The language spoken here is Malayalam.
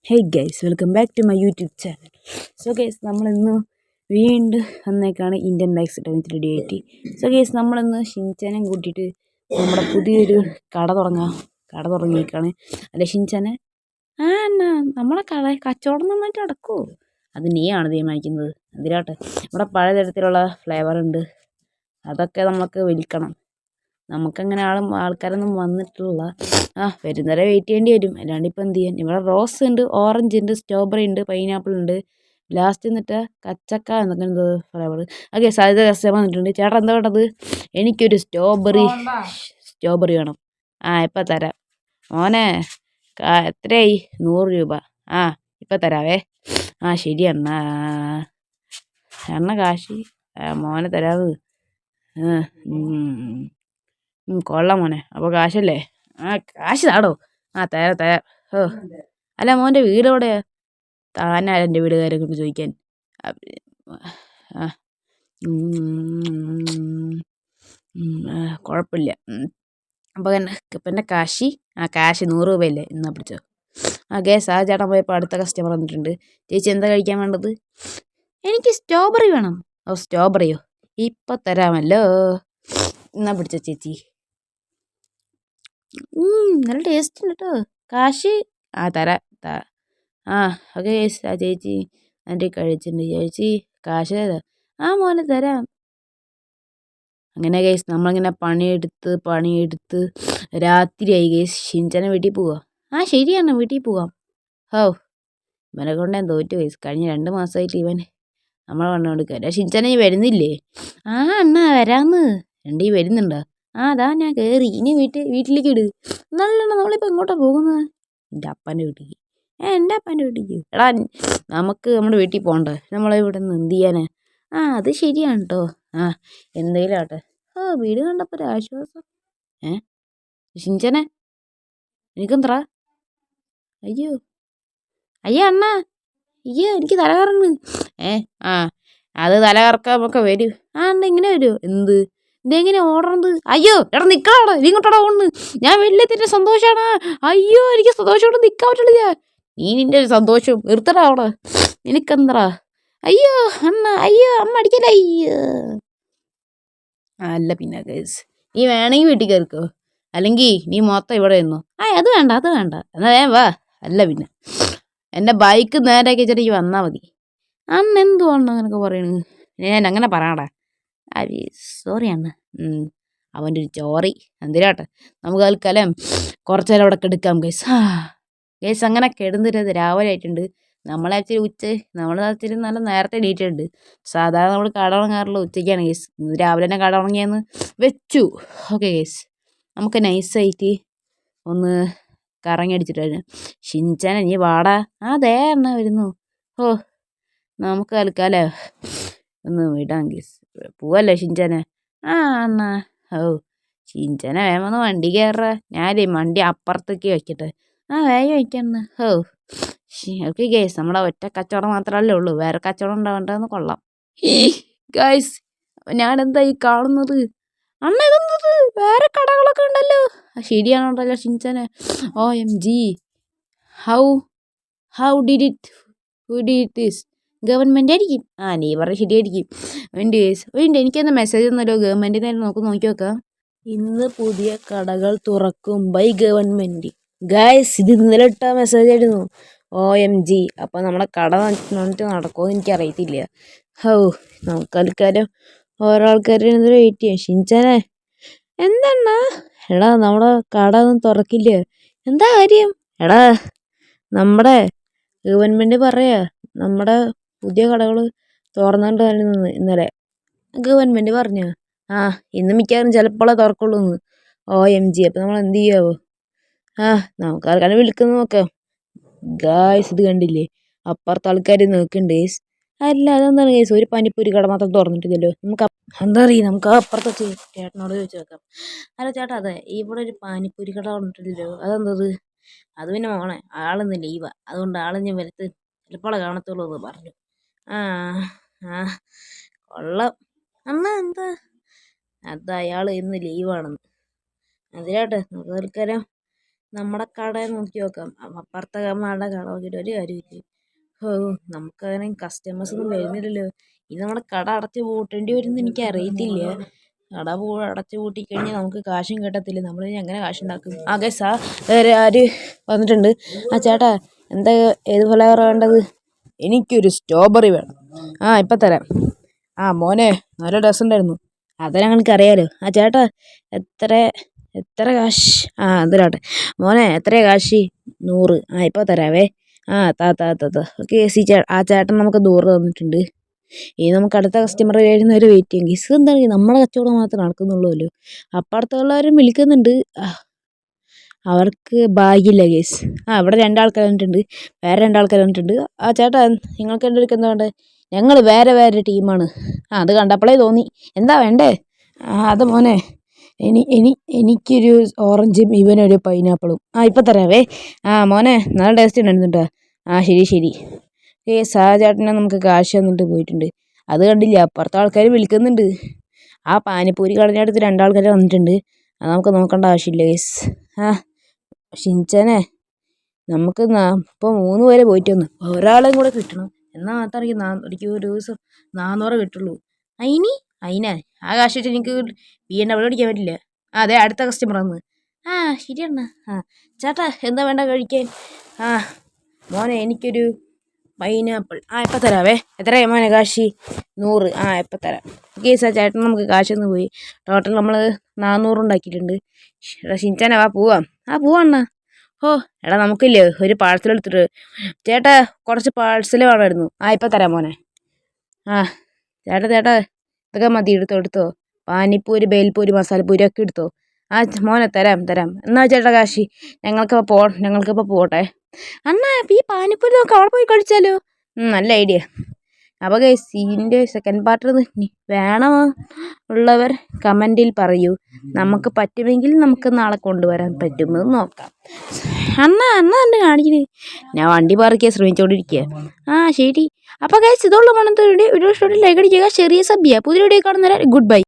Hey guys, welcome back to my YouTube channel. So guys, നമ്മളിന്ന് വീണ്ടും വന്നേക്കാണ് ഇന്ത്യൻ ബൈക്സ് ടെൻത്ത് റെഡി ആയിട്ട്. സോ ഗൈസ്, നമ്മളിന്ന് ഷിൻചാനെ കൂട്ടിയിട്ട് നമ്മുടെ പുതിയൊരു കട തുടങ്ങിയേക്കാണ്. അല്ലെ ഷിൻചാനെ? എന്നാ നമ്മളെ കച്ചവടം നന്നായിട്ട് നടക്കുമോ? അത് നീയാണ് തീരുമാനിക്കുന്നത്. എന്തിനാട്ടെ, നമ്മുടെ പലതരത്തിലുള്ള ഫ്ലേവർ ഉണ്ട്, അതൊക്കെ നമുക്ക് വിൽക്കണം. നമുക്കങ്ങനെ ആൾക്കാരൊന്നും വന്നിട്ടുള്ള വരുന്നവരെ വെയിറ്റ് ചെയ്യേണ്ടി വരും. അല്ലാണ്ട് ഇപ്പം എന്ത് ചെയ്യാൻ? ഇവിടെ റോസ് ഉണ്ട്, ഓറഞ്ച് ഉണ്ട്, സ്ട്രോബെറി ഉണ്ട്, പൈനാപ്പിൾ ഉണ്ട്, ലാസ്റ്റ് എന്നിട്ട് കച്ചക്ക എന്നൊക്കെ എന്തോ ഫ്ലേവർ. ഓക്കെ, സാധ്യത കസ്റ്റമർ വന്നിട്ടുണ്ട്. ചേട്ടാ എന്താ വേണ്ടത്? എനിക്കൊരു സ്ട്രോബെറി വേണം. ഇപ്പം തരാം മോനെ. എത്രയായി? 100 രൂപ. ഇപ്പം തരാവേ. ശരി എണ്ണ കാശി മോനെ തരാവ്. കൊള്ളാം മോനെ. അപ്പോൾ കാശല്ലേ? കാശ് താടോ. തരാം. അല്ല, മോൻ്റെ വീട് എവിടെയാ? താനാ എൻ്റെ വീടുകാരെ കൊണ്ട് ചോദിക്കാൻ? കുഴപ്പമില്ല. അപ്പോൾ ഇപ്പം എൻ്റെ കാശ് 100 രൂപയല്ലേ? എന്നാ പിടിച്ചോ. ഗേസ്, ചേട്ടൻ പോയപ്പോൾ അടുത്ത കസ്റ്റമർ വന്നിട്ടുണ്ട്. ചേച്ചി എന്താ കഴിക്കാൻ വേണ്ടത്? എനിക്ക് സ്ട്രോബെറി വേണം. സ്ട്രോബെറിയോ? ഇപ്പം തരാമല്ലോ. എന്നാ പിടിച്ചോ ചേച്ചി. നല്ല ടേസ്റ്റ് ഉണ്ട് കേട്ടോ. കാശ് തരാം. ഓക്കെ ഗൈസ്, ചേച്ചി എൻ്റെ കഴിച്ചിട്ടുണ്ട്. ചേച്ചി കാശ് തരാം. മോനെ തരാം. അങ്ങനെ ഗൈസ്, നമ്മളിങ്ങനെ പണിയെടുത്ത് രാത്രിയായി ഗൈസ്. ഷിൻചാനെ വീട്ടിൽ പോവാ. ശരിയാണ്, വീട്ടിൽ പോവാം. ഇവനെ കൊണ്ട് ഞാൻ തോറ്റു ഗൈസ്. കഴിഞ്ഞ 2 മാസമായിട്ട് ഇവൻ നമ്മളെ വന്നുകൊടുക്കുക. ഷിൻചാനെ വരുന്നില്ലേ? അണ്ണാ വരാന്ന്. രണ്ടീ വരുന്നുണ്ടോ? അതാ ഞാൻ കയറി. ഇനി വീട്ടിലേക്ക് ഇട്. നല്ലോണം. നമ്മളിപ്പോൾ എങ്ങോട്ടാ പോകുന്നത്? എൻ്റെ അപ്പൻ്റെ വീട്ടിലേക്ക്. എൻ്റെ അപ്പൻ്റെ വീട്ടിലേക്ക്? എടാ, നമുക്ക് നമ്മുടെ വീട്ടിൽ പോകണ്ടേ? നമ്മളിവിടെ നിന്ന് എന്ത് ചെയ്യാനാ? അത് ശരിയാണ് കേട്ടോ. എന്തെങ്കിലും ആട്ടെ. വീട് കണ്ടപ്പോൾ ഒരു ആശ്വാസം. ഷിൻചാനെ, എനിക്കെന്തറാ? അയ്യോ അണ്ണാ, എനിക്ക് തലകറങ്ങ്. അത് തലകറക്കാമൊക്കെ വരും. എന്താ ഇങ്ങനെ വരുമോ? ഇതെങ്ങനെ ഓടണത്? എടാ നിൽക്കണോടാ, നീ ഇങ്ങോട്ടാടാ ഓടുന്നു. ഞാൻ വലിയതിൻ്റെ സന്തോഷമാണ്. എനിക്ക് സന്തോഷത്തോടെ നിൽക്കാൻ പറ്റില്ല. നീ നിൻ്റെ ഒരു സന്തോഷം നിർത്തടാ അവിടെ. നിനക്കെന്തറാ? അണ്ണ, അമ്മ അടിക്കല. അല്ല പിന്നെ ഗൈസ്, നീ വേണമെങ്കിൽ വീട്ടിൽ കയറിക്കോ, അല്ലെങ്കിൽ നീ മൊത്തം ഇവിടെ നിന്നോ. അത് വേണ്ട എന്നാ വാ. അല്ല പിന്നെ എൻ്റെ ബൈക്ക് നേരാക്കി വെച്ചിട്ട് ഈ വന്നാൽ മതി. എന്തുവാണ് അങ്ങനെയൊക്കെ പറയണത്? ഞാൻ അങ്ങനെ പറയണടാ. സോറി അണ്ണ. അവൻ്റെ ഒരു ചോറി. എന്തിനാട്ടെ, നമുക്ക് തൽക്കാലം കുറച്ച് നേരം അവിടെ കിടക്കാം ഗൈസ്. അങ്ങനെ കിടന്നിരുന്നത് രാവിലെ ആയിട്ടുണ്ട്. നമ്മൾ നല്ല നേരത്തെ എണീറ്റിട്ടുണ്ട്. സാധാരണ നമ്മൾ കട തുടങ്ങാറുള്ള ഉച്ചയ്ക്കാണ് ഗൈസ്. രാവിലെ തന്നെ കട തുടങ്ങിയെന്ന് വെച്ചു. ഓക്കെ ഗൈസ്, നമുക്ക് നൈസായിട്ട് ഒന്ന് കറങ്ങി അടിച്ചിട്ട് വരാം. ഷിൻചാനെ നീ വാടാ. അതേ അണ്ണ വരുന്നു. നമുക്ക് തൽക്കാലം ഒന്ന് വിടാം ഗൈസ്. പോവല്ലേ ഷിൻചാനെ? അണ്ണ. ഷിൻചാനെ വേഗം വണ്ടി കയറാ. ഞാനേ വണ്ടി അപ്പുറത്തേക്ക് വയ്ക്കട്ടെ. വേഗം വയ്ക്കണ്ണ. ഓക്കെ ഗൈസ്, നമ്മളെ ഒറ്റ കച്ചവടം മാത്രമല്ലേ ഉള്ളൂ. വേറെ കച്ചവടം ഉണ്ടാവേണ്ടതെന്ന് കൊള്ളാം. ഗൈസ്, ഞാനെന്താ ഈ കാണുന്നത്? അണ്ണ ഇതെന്തത്? വേറെ കടകളൊക്കെ ഉണ്ടല്ലോ. ശരിയാണോണ്ടല്ലോ ഷിൻചാനെ. OMG, how did this? Government ആയിരിക്കും. നീ പറഞ്ഞ ശരിയായിരിക്കും. എനിക്കെന്താ മെസ്സേജ് ഒന്നുമല്ലോ ഗവൺമെൻറ്റിൻ്റെ? നോക്കി നോക്കാം. ഇന്ന് പുതിയ കടകൾ തുറക്കും ബൈ ഗവൺമെൻറ്. ഗൈസ്, ഇത് ഇന്നലെ ഇട്ട മെസ്സേജ് ആയിരുന്നു. OMG. അപ്പം നമ്മളെ കട വന്നിട്ട് നടക്കുമെന്ന് എനിക്കറിയത്തില്ല. നമുക്ക് ആൾക്കാരും ഓരോ ആൾക്കാരും വെയിറ്റ് ചെയ്യാം. ഷിൻചാനെ എന്തെണ്ണ? എടാ, നമ്മുടെ കട ഒന്നും തുറക്കില്ല. എന്താ കാര്യം? എടാ, നമ്മുടെ ഗവൺമെൻറ് പറയാ നമ്മുടെ പുതിയ കടകൾ തുറന്നിട്ടുണ്ടായിരുന്നു ഇന്നലെ. ഗവൺമെൻറ് പറഞ്ഞു ഇന്ന് മിക്കവാറും ചിലപ്പോഴേ തുറക്കുള്ളൂ എന്ന്. OMG. അപ്പം നമ്മൾ എന്ത് ചെയ്യാവോ? നമുക്ക് ആൾക്കാരെ വിളിക്കുന്ന നോക്കാം. ഗായ്സ്, ഇത് കണ്ടില്ലേ? അപ്പുറത്തെ ആൾക്കാർ നോക്കുന്നുണ്ട് ഗൈസ്. അല്ല, അതെന്താണ് ഗൈസ്? ഒരു പാനിപ്പൂരി കട മാത്രം തുറന്നിട്ടില്ലല്ലോ. എന്താ അറിയാം, നമുക്ക് അപ്പുറത്തെ ചേട്ടനോട് ചോദിച്ചു നോക്കാം. അല്ല ചേട്ടാ, അതെ ഇവിടെ ഒരു പാനിപ്പൂരി കട തുറന്നിട്ടില്ലല്ലോ, അതെന്തത്? അത് പിന്നെ മോളെ, ആളിന്ന് ലീവാ, അതുകൊണ്ട് ആളിഞ്ഞ് വരത്ത് ചിലപ്പോഴേ കാണത്തുള്ളൂ എന്ന് പറഞ്ഞു. കൊള്ളാം. എന്താ? അത് അയാൾ ഇന്ന് ലീവാണെന്ന്. അതിലാട്ടെ, നമുക്ക് തൽക്കാലം നമ്മുടെ കട നോക്കി നോക്കാം. അപ്പുറത്തെ അമ്മമാരുടെ കട നോക്കിയിട്ട് ഒരു കാര്യമില്ല. ഓ, നമുക്കങ്ങനെ കസ്റ്റമേഴ്സ് ഒന്നും വരുന്നില്ലല്ലോ. ഇനി നമ്മുടെ കട അടച്ച് പൂട്ടേണ്ടി വരുമെന്ന് എനിക്ക് അറിയത്തില്ല. കട അടച്ച് പൂട്ടിക്കഴിഞ്ഞാൽ നമുക്ക് കാശും കിട്ടത്തില്ല. നമ്മൾ ഇനി എങ്ങനെ കാശുണ്ടാക്കും? ഗൈസ്, വേറെ ആര് വന്നിട്ടുണ്ട്? ചേട്ടാ, എന്താ ഏത് ഫ്ലേവർ വേണ്ടത്? എനിക്കൊരു സ്ട്രോബെറി വേണം. ഇപ്പം തരാം. മോനെ, നല്ല രസം ഉണ്ടായിരുന്നു. അത് ഞങ്ങൾക്ക് അറിയാലോ. ചേട്ടാ, എത്ര എത്ര കാശ്? അതിലാട്ടെ മോനെ, എത്രയാ കാശ്? 100. ഇപ്പോൾ തരാവേ. ഓക്കെ. ചേട്ടൻ നമുക്ക് 100 തന്നിട്ടുണ്ട്. ഇനി നമുക്ക് അടുത്ത കസ്റ്റമർ വരുന്നവരെ വെയിറ്റ് ചെയ്യും. ഗീസ് എന്താണ് നമ്മളെ കച്ചവടം മാത്രമേ നടക്കുന്നുള്ളൂല്ലോ. അപ്പുറത്തുള്ളവരും വിളിക്കുന്നുണ്ട്. അവർക്ക് ഭാഗ്യമില്ല ഗേസ്. ഇവിടെ 2 ആൾക്കാർ വന്നിട്ടുണ്ട്. വേറെ 2 ആൾക്കാർ വന്നിട്ടുണ്ട്. ചേട്ടാ, നിങ്ങൾക്ക് എൻ്റെ എന്താ വേണ്ടേ? ഞങ്ങൾ വേറെ വേറെ ടീമാണ്. അത് കണ്ടപ്പോഴേ തോന്നി. എന്താ വേണ്ടേ? അത് മോനെ, എനിക്കൊരു ഓറഞ്ചും ഇവനൊരു പൈനാപ്പിളും. ഇപ്പം തരാവേ. മോനെ, നല്ല ടേസ്റ്റ് ഉണ്ടായിരുന്നുട്ടോ. ശരി. ചേട്ടനെ നമുക്ക് കാശ് തന്നിട്ട് പോയിട്ടുണ്ട്. അത് കണ്ടില്ല, അപ്പുറത്തെ ആൾക്കാർ വിളിക്കുന്നുണ്ട്. പാനിപ്പൂരി കളഞ്ഞെടുത്ത് 2 ആൾക്കാർ വന്നിട്ടുണ്ട്. അത് നമുക്ക് നോക്കേണ്ട ആവശ്യമില്ല ഗേസ്. ഷിൻചാനെ, നമുക്ക് ഇപ്പോൾ 3 പേരെ പോയിട്ട് വന്നു. ഒരാളെയും കൂടെ കിട്ടണം. എന്നാൽ മാത്രമേ എനിക്ക് ഒരു ദിവസം 400 കിട്ടുള്ളൂ. അതിനാ കാശ് വെച്ച് എനിക്ക് BMW അടിക്കാൻ പറ്റില്ല. അതെ, അടുത്ത കസ്റ്റമർ വന്ന്. ശരിയാണ്. ചേട്ടാ, എന്താ വേണ്ട കഴിക്കാൻ? മോനെ, എനിക്കൊരു പൈനാപ്പിൾ. ഇപ്പം തരാവേ. എത്രയാ മോനെ കാശ്? 100. ഇപ്പം തരാം. ഓക്കെ ചേട്ടൻ, നമുക്ക് കാശൊന്ന് പോയി. ടോട്ടൽ നമ്മൾ 400 ഉണ്ടാക്കിയിട്ടുണ്ട്. ഷിൻചാനെ, പോവാം. പോവാണ്ണ. എടാ, നമുക്കില്ലേ ഒരു പാഴ്സൽ എടുത്തിട്ട്. ചേട്ടാ, കുറച്ച് പാഴ്സൽ വേണമായിരുന്നു. ഇപ്പം തരാം മോനെ. ചേട്ടാ, ഇതൊക്കെ മതി. എടുത്തോ. പാനിപ്പൂരി, ബേൽപൂരി, മസാലപ്പൂരി ഒക്കെ എടുത്തോ. മോനെ, തരാം. എന്നാ ചേട്ടാ കാശി. ഞങ്ങൾക്കിപ്പോൾ പോട്ടെ. അണ്ണാ, ഈ പാനിപ്പൂരി നമുക്ക് അവിടെ പോയി കഴിച്ചാലോ? നല്ല ഐഡിയ. അപ്പോൾ ഗൈസ്, ഇതിൻ്റെ സെക്കൻഡ് പാർട്ട് വേണമോ ഉള്ളവർ കമൻറ്റിൽ പറയൂ. നമുക്ക് പറ്റുമെങ്കിൽ നമുക്ക് നാളെ കൊണ്ടുവരാൻ പറ്റുമെന്ന് നോക്കാം. അണ്ണാ എന്നെ കാണിക്കണേ. ഞാൻ വണ്ടി പാർക്ക് ചെയ്യാൻ ശ്രമിച്ചുകൊണ്ടിരിക്കുക. ശരി. അപ്പോൾ ഗൈസ്, ഇതുള്ള മണത്ത് വീഡിയോ ഇഷ്ടപ്പെട്ട് ലൈക്ക് അടിക്കുക. ചെറിയ സബ്ബിയ. പുതിയ വീഡിയോ കാണുന്നവരെ ഗുഡ് ബൈ.